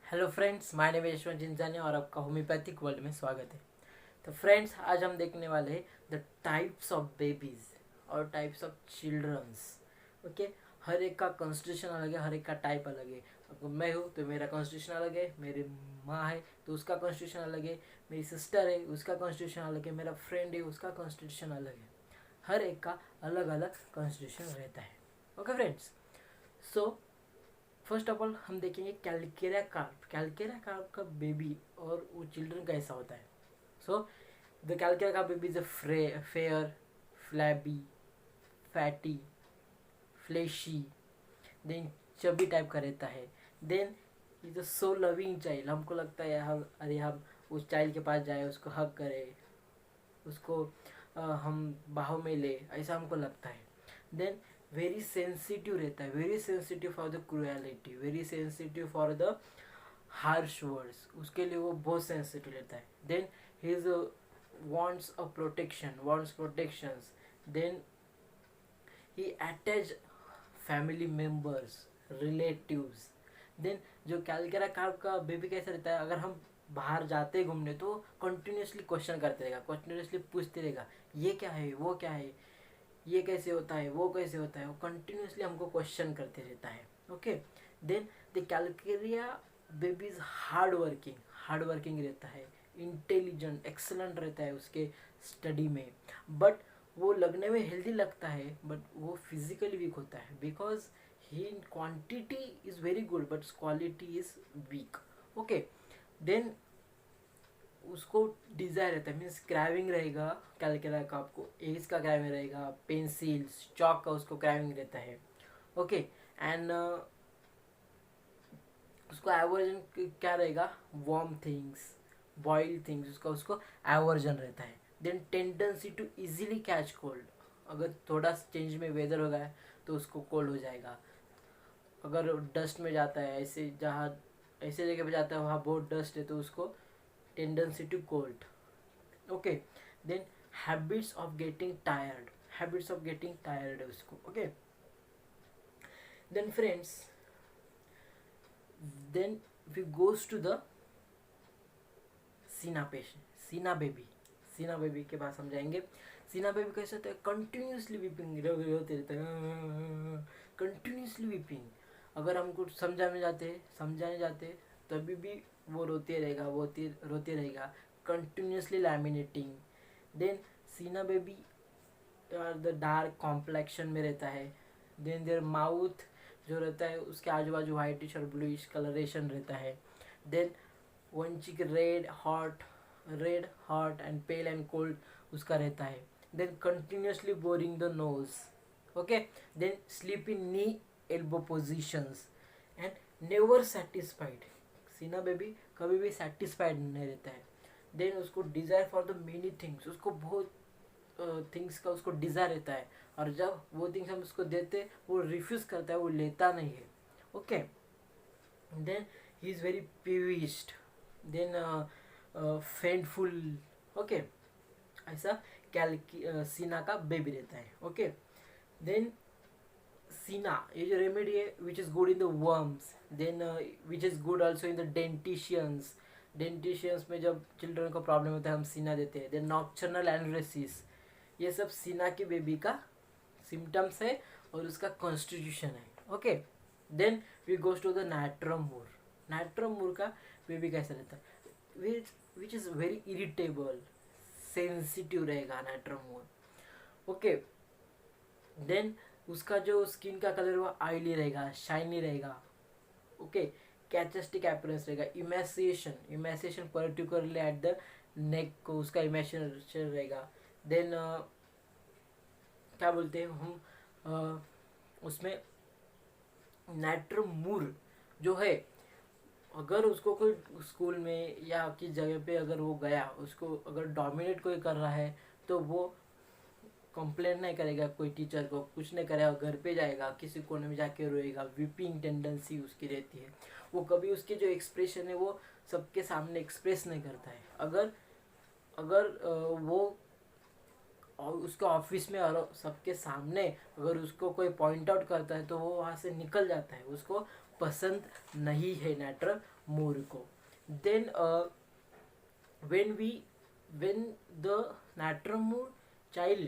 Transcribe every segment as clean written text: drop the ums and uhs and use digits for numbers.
Hello friends, my name Yashwant Jinjani और आपका homeopathic world में स्वागत है। तो फ्रेंड्स, आज हम देखने वाले हैं द टाइप्स ऑफ बेबीज और टाइप्स ऑफ चिल्ड्रंस। ओके, हर एक का कॉन्स्टिट्यूशन अलग है, हर एक का टाइप अलग है। अगर मैं हूँ तो मेरा कॉन्स्टिट्यूशन अलग है, मेरी माँ है तो उसका कॉन्स्टिट्यूशन अलग है, मेरी सिस्टर है उसका कॉन्स्टिट्यूशन अलग है, मेरा फ्रेंड है उसका कॉन्स्टिट्यूशन अलग है। हर एक का अलग अलग कॉन्स्टिट्यूशन रहता है। Okay friends, so first of all हम देखेंगे कैलकेरिया कार्प। कैलकेरिया कार्प का बेबी और वो चिल्ड्रन कैसा होता है। So the calcarea carb baby is a fair, flabby, fatty, fleshy, then chubby type का रहता है। Then is a so loving child. हमको लगता है हम उस चाइल्ड के पास जाए, उसको हक करें, उसको हम बाहों में ले, ऐसा हमको लगता है। देन वेरी सेंसिटिव रहता है, very sensitive for the cruelty, very sensitive for the harsh words, उसके लिए वो बहुत सेंसिटिव रहता है। Then his wants a protection, wants protections. Then he attach family members, relatives. Then जो कैलकेरा कार्प का बेबी कैसा रहता है, अगर हम बाहर जाते हैं घूमने तो कंटिन्यूसली क्वेश्चन करते रहेगा, कंटिन्यूसली पूछते रहेगा, ये क्या है, वो क्या है, ये कैसे होता है, वो कैसे होता है, वो कंटिन्यूसली हमको क्वेश्चन करते रहता है। Okay, then the calcarea baby is hard working रहता है, इंटेलिजेंट, एक्सलेंट रहता है उसके स्टडी में। बट वो लगने में हेल्दी लगता है, बट वो फिजिकली वीक होता है, because he in quantity is very good but quality is weak. Okay, then उसको डिज़ायर रहता है, मीन्स क्राइविंग रहेगा। कैलकुलर का आपको एज का क्राइविंग रहेगा, पेंसिल्स चॉक का उसको क्राइविंग रहता है। ओके, एंड उसको एवर्जन क्या रहेगा, वार्म थिंग्स, बॉइल्ड थिंग्स, उसका उसको एवर्जन रहता है। Then tendency to easily catch cold, अगर थोड़ा चेंज में वेदर हो गया तो उसको कोल्ड हो जाएगा। अगर डस्ट में जाता है, ऐसे जहाँ ऐसे जगह पे जाता है वहाँ बहुत डस्ट है तो उसको tendency to cold. Okay, then habits of getting tired है उसको। Okay, then friends, then we goes to the cina patient, cina baby के पास हम जाएंगे। सीना बेबी कैसे होता है, कंटिन्यूसली वीपिंग होते रहते हैं, कंटिन्यूसली वीपिंग। अगर हमको समझाने जाते तभी भी वो रोते रहेगा, कंटिन्यूसली लैमिनेटिंग। देन सीना बेबी द डार्क कॉम्प्लेक्शन में रहता है। देन देयर माउथ जो रहता है उसके आजू बाजू वाइटिश और ब्लूइश कलरेशन रहता है। Then one cheek red hot and pale and cold उसका रहता है। Then continuously boring the nose. Okay, then sleep in knee elbow positions and never satisfied. Cina baby कभी भी सेटिस्फाइड नहीं रहता है। देन उसको desire for the many things, उसको बहुत थिंग्स का उसको डिज़ायर रहता है, और जब वो थिंग्स हम उसको देते वो रिफ्यूज़ करता है, वो लेता नहीं है। Okay, then he is very peevish, then fretful. Okay, ऐसा सीना का बेबी रहता है। ओके, देन सीना ये जो रेमेडी है which is good in the worms, then which is good also in the dentitions में जब चिल्ड्रन को प्रॉब्लम होता है हम सीना देते हैं। देन नॉक्टर्नल एनरेसिस, ये सब सीना के बेबी का सिम्टम्स है और उसका कॉन्स्टिट्यूशन है। Okay, then we goes to the natrum mur का बेबी कैसा रहता है, which is very irritable, sensitive रहेगा नाइट्रम मूर। ओके, देन उसका जो स्किन का कलर वो ऑयली रहेगा, शाइनी रहेगा। ओके, कैचेस्टिक अपीयरेंस रहेगा, emaciation particularly at the neck को उसका इमेसिएशन रहेगा। देन क्या बोलते हैं हम उसमें नाइट्रोमूर जो है, अगर उसको कोई स्कूल में या किस जगह पे अगर वो गया, उसको अगर डोमिनेट कोई कर रहा है तो वो कंप्लेंट नहीं करेगा, कोई टीचर को कुछ नहीं करेगा, घर पे जाएगा किसी कोने में जाके रोएगा, वीपिंग टेंडेंसी उसकी रहती है। वो कभी उसके जो एक्सप्रेशन है वो सबके सामने एक्सप्रेस नहीं करता है। अगर अगर वो और उसके ऑफिस में और सबके सामने अगर उसको कोई पॉइंट आउट करता है तो वो वहाँ से निकल जाता है, उसको पसंद नहीं है नैट्रम मूर को. Then when we when the Natrum child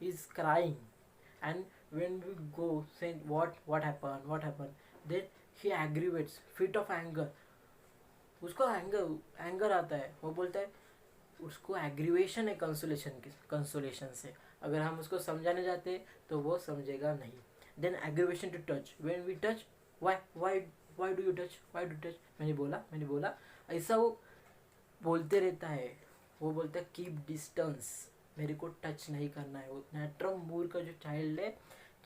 is crying, and when we go saying what happened, then he aggravates, fit of anger, उसको एंगर आता है, वो बोलता है, उसको एग्रीवेशन है कंसोलेशन से. अगर हम उसको समझाने जाते तो वो समझेगा नहीं. Then aggravation to touch, when we touch, why do you touch, मैंने बोला ऐसा वो बोलते रहता है. वो बोलता है कीप डिस्टेंस, मेरे को टच नहीं करना है. वो नैट्रम मूर का जो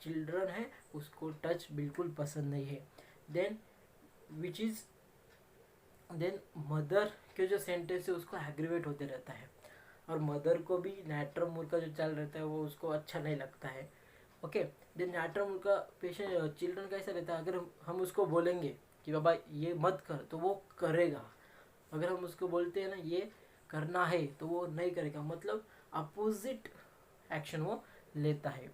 चिल्ड्रन है उसको टच बिल्कुल पसंद नहीं है. देन देन मदर के जो सेंटेंस है उसको एग्रीवेट होते रहता है, और मदर को भी नैट्रम मूर का जो चल रहता है वो उसको अच्छा नहीं लगता है. ओके. देन नैट्रम मूर का पेशेंट चिल्ड्रन कैसा रहता है, अगर हम उसको बोलेंगे कि बाबा ये मत कर तो वो करेगा. अगर हम उसको बोलते हैं ना ये करना है तो वो नहीं करेगा, मतलब अपोजिट एक्शन वो लेता है.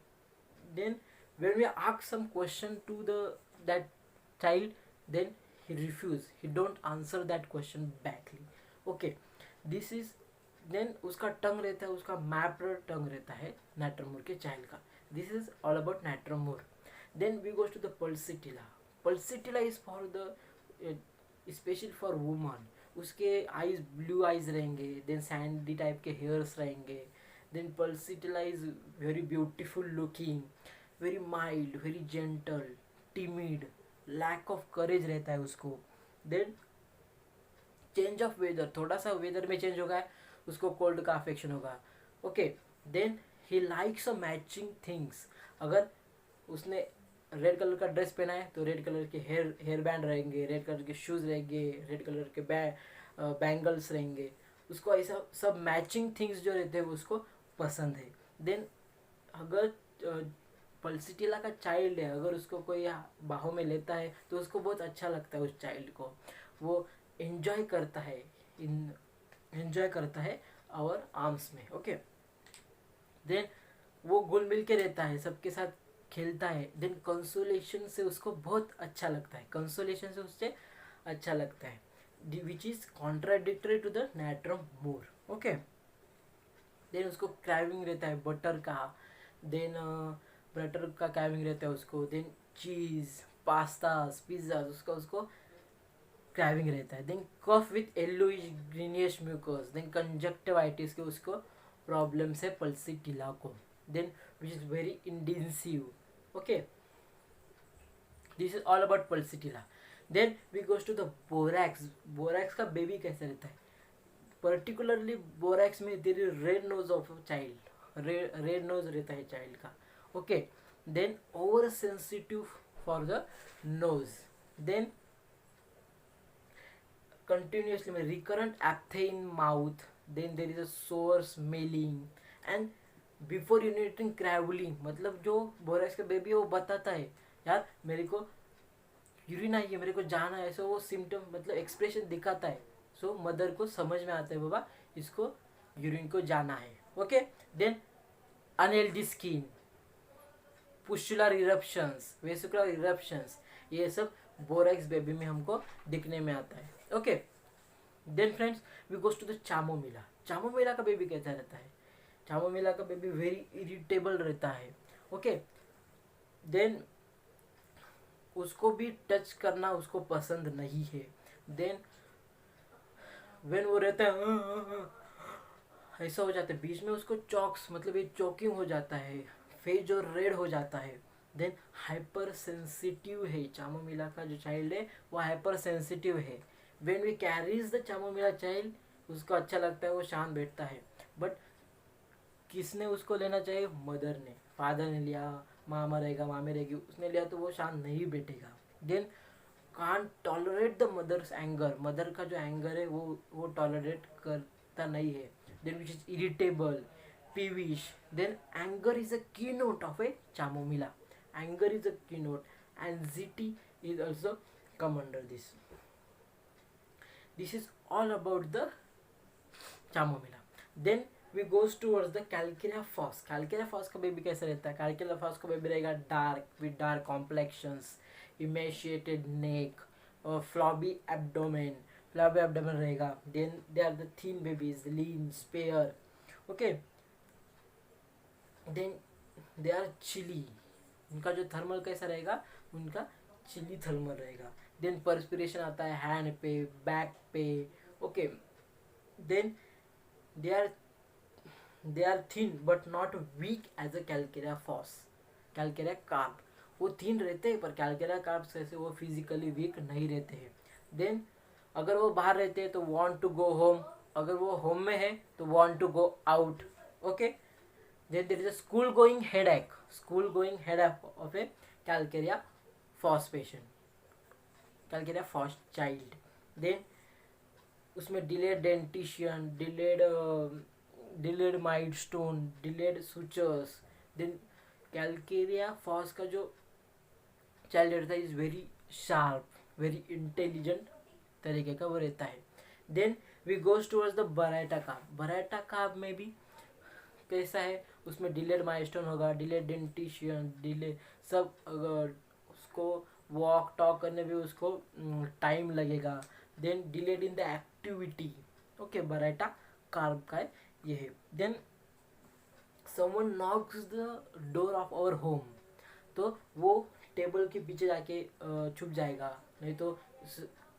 Then when we ask some question to that child, then he refuse, he don't answer that question backly. Okay, this is then उसका टंग रहता है, उसका मैप्ड टंग रहता है नैट्रम मूर के चाइल्ड का. This is all about natrum mur. Then we goes to the pulsatilla. Pulsatilla is for the special for woman. उसके eyes blue eyes रहेंगे, देन सैंडी टाइप के हेयर्स रहेंगे. Then pulsatilla is very beautiful looking, very mild, very gentle, timid, lack of courage रहता है उसको. Then change of weather, थोड़ा सा weather में चेंज होगा उसको कोल्ड का अफेक्शन होगा. Okay. Then he likes a matching things. अगर उसने रेड कलर का ड्रेस पहना है तो रेड कलर के हेयर बैंड रहेंगे, रेड कलर के शूज़ रहेंगे, रेड कलर के बैंगल्स रहेंगे. उसको ऐसा सब मैचिंग थिंग्स जो रहते हैं वो उसको पसंद है. देन अगर पल्सिटिला का चाइल्ड है, अगर उसको कोई बाहों में लेता है तो उसको बहुत अच्छा लगता है. उस चाइल्ड को वो एंजॉय करता है और आर्म्स में. ओके. देन वो घुल मिल के रहता है, सबके साथ खेलता है. देन कंसोलेशन से उसको बहुत अच्छा लगता है, कंसोलेशन से उससे अच्छा लगता है, which is contradictory to the natrum mur. Okay. Then उसको क्राइविंग रहता है बटर का. देन बटर का क्राइविंग रहता है उसको. देन चीज़, पास्तास, पिज्ज़ा, उसको क्राइविंग रहता है. Then cough with yellowish greenish mucus. Then conjunctivitis के उसको प्रॉब्लम है पल्सिटिला को. Then which is very intensive. Okay. This is all about pulsatilla. Then we goes to the borax. Borax का baby कैसे रहता है, पर्टिकुलरली बोरैक्स में there is red nose of child, red nose रहता है child का. ओके. Then over sensitive for the nose. Then continuously recurrent apathy in mouth. Then there is a sore smelling and before urinating craveling. मतलब जो borax का baby है वो बताता है यार मेरे को यूरिन आई है, मेरे को जाना है, ऐसा वो सिम्टम मतलब एक्सप्रेशन दिखाता है. सो मदर को समझ में आता है बाबा इसको यूरिन को जाना है. Okay. Then unhealthy skin, pustular eruptions, vesicular eruptions, ये सब बोरैक्स बेबी में हमको दिखने में आता है. Okay. Then friends we goes to the chamomilla. Chamomilla का बेबी कैसा रहता है, चामोमिला का बेबी वेरी इरिटेबल रहता है. ओके. देन उसको भी टच करना उसको पसंद नहीं है. देन व्हेन वो रहता है ऐसा हो जाता है, बीच में उसको चॉक्स मतलब ये चोकिंग हो जाता है, फेस जो रेड हो जाता है. देन हाइपर सेंसिटिव है, चामोमिला का जो चाइल्ड है वो हाइपर सेंसिटिव है. When we carries the chamomilla child, उसको अच्छा लगता है, वो शांत बैठता है. बट किसने उसको लेना चाहिए, मदर ने. फादर ने लिया, मामा रहेगा, मामी रहेगी, उसने लिया तो वो शांत नहीं बैठेगा. Then can't tolerate the mother's anger. Mother का जो एंगर है वो टॉलरेट करता नहीं है. Then which is irritable, peevish. Then anger is a keynote of a chamomila. Anger is a keynote. Anxiety is also come under this. This is all about the chamomila. Then we goes towards the calcarea phos. Calcarea phos का baby कैसा रहता है? Calcarea phos का baby रहेगा dark with dark complexions, emaciated neck और flabby abdomen, flabby abdomen रहेगा। Then they are the thin babies, lean, spare, okay. Then they are chilly, उनका जो थर्मल कैसा रहेगा? उनका चिली थर्मल रहेगा। देन पर्सपिरेशन आता है हैंड पे, बैक पे, okay. Then they are thin but not weak as a calcarea phos, calcarea carb. वो थिन रहते हैं पर कैलकेरिया कार्प जैसे वो फिजिकली वीक नहीं रहते हैं। देन अगर वो बाहर रहते हैं तो वांट टू गो होम, अगर वो होम में है तो want to go out, okay. Then there is a school going headache of a calcaria phos patient, calcaria phos child. Then उसमें delayed dentition, delayed milestone, delayed sutures. Then calcaria phos का जो child रहता है is very sharp, very intelligent तरीके का वो रहता है। Then we goes towards the baryta carb. Baryta carb में भी कैसा है? उसमें डिलेड माइलस्टोन होगा, डिलेड डेंटिशन, डिले सब, अगर उसको वॉक टॉक करने में उसको टाइम लगेगा। Then delayed in the activity, okay. Baryta carb का ये है। Then someone knocks the door of our home, तो वो टेबल के पीछे जाके छुप जाएगा, नहीं तो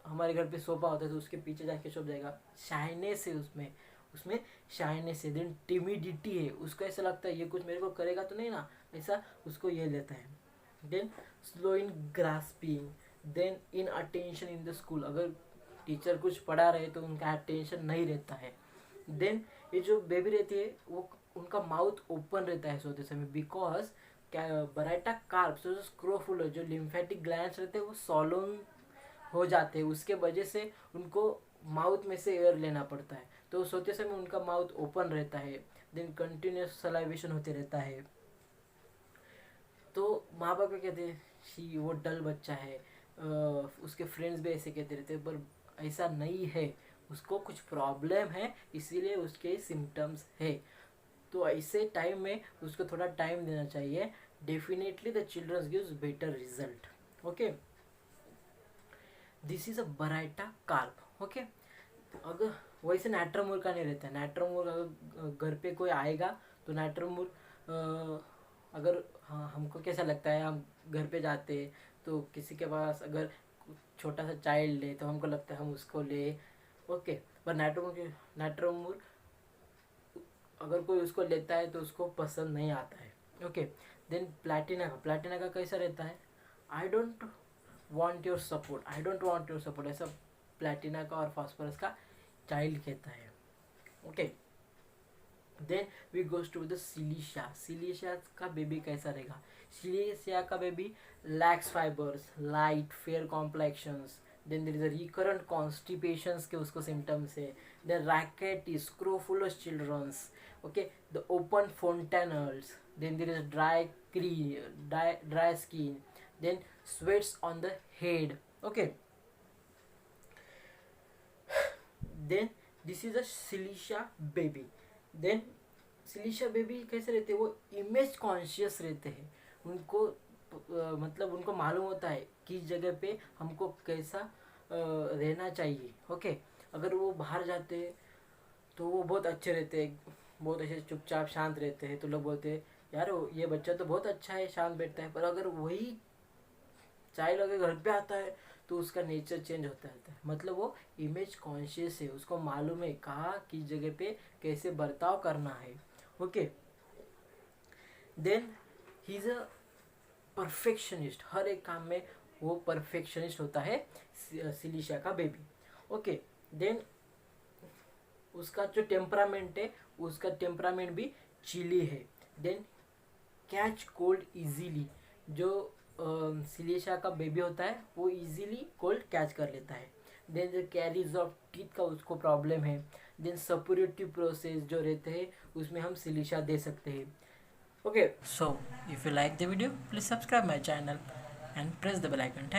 हमारे घर पे सोफा होता है तो उसके पीछे जाके छुप जाएगा। शाइनेस है उसमें शाइनेस है। देन टिमिडिटी है, उसको ऐसा लगता है ये कुछ मेरे को करेगा तो नहीं ना, ऐसा उसको ये लेता है। Then slow in grasping, then in attention in the school, अगर टीचर कुछ पढ़ा रहे तो उनका अटेंशन नहीं रहता है। देन ये जो बेबी रहती है वो उनका माउथ ओपन रहता है सोते समय, बिकॉज क्या बराटा कार्प्स जो स्क्रोफुल जो लिम्फेटिक ग्लैंड्स रहते हैं वो सॉलोन हो जाते हैं, उसके वजह से उनको माउथ में से एयर लेना पड़ता है, तो सोते समय उनका माउथ ओपन रहता है। देन कंटिन्यूस सलाइवेशन होते रहता है। तो माँ बाप कहते हैं वो डल बच्चा है, उसके फ्रेंड्स भी ऐसे कहते रहते हैं, पर ऐसा नहीं है, उसको कुछ प्रॉब्लम है इसीलिए उसके सिम्टम्स है। तो ऐसे टाइम में उसको थोड़ा टाइम देना चाहिए। Definitely the childrens gives better result, okay. This is a baryta carb, okay. अगर वैसे नाइट्रोमोर का नहीं रहता है। नाइट्रोमोर अगर घर पे कोई आएगा तो नाइट्रोमोर अगर हमको कैसा लगता है, हम घर पे जाते तो किसी के पास अगर छोटा सा चाइल्ड ले तो हमको लगता है हम उसको ले, ओके। पर नाइट्रोमोर अगर कोई उसको लेता है तो उसको पसंद नहीं आता है, ओके। देन प्लैटिना का कैसा रहता है? I don't want your support, ऐसा प्लैटिना का और फास्फोरस का चाइल्ड कहता है, okay. Then we goes to the silicea का बेबी कैसा रहेगा? सिलिशिया का baby lacks fibres, light fair complexions, then there is a recurrent constipations के उसको सिम्टम्स है। Then rickets, scrofulous childrens, okay. The open fontanelles, then there is dry skin, then sweats on the head, okay. Then this is a सिलिशिया baby. Then सिलिशिया baby कैसे रहते हैं? वो image conscious रहते हैं, उनको मतलब उनको मालूम होता है किस जगह पे हमको कैसा रहना चाहिए, ओके। अगर वो बाहर जाते हैं तो वो बहुत अच्छे रहते हैं, बहुत अच्छे चुपचाप शांत रहते हैं, तो लोग बोलते हैं यार ये बच्चा तो बहुत अच्छा है, शांत बैठता है। पर अगर वही चाइल्ड अगर घर पे आता है तो उसका नेचर चेंज होता रहता है, मतलब वो इमेज कॉन्शियस है, उसको मालूम है कहाँ किस जगह पे कैसे बर्ताव करना है, okay. Then he is a perfectionist, हर एक काम में वो परफेक्शनिस्ट होता है सिलिशिया का बेबी, ओके। देन उसका जो टेम्परामेंट है उसका टेम्परामेंट भी चिली है। देन कैच कोल्ड इजीली, जो सिलिशिया का बेबी होता है वो इजीली कोल्ड कैच कर लेता है। देन जो कैरीज ऑफ टीथ का उसको प्रॉब्लम है। देन सपोरेटिव प्रोसेस जो रहते हैं उसमें हम सिलिशिया दे सकते हैं, okay. So if you like the video please subscribe my channel and press the bell icon.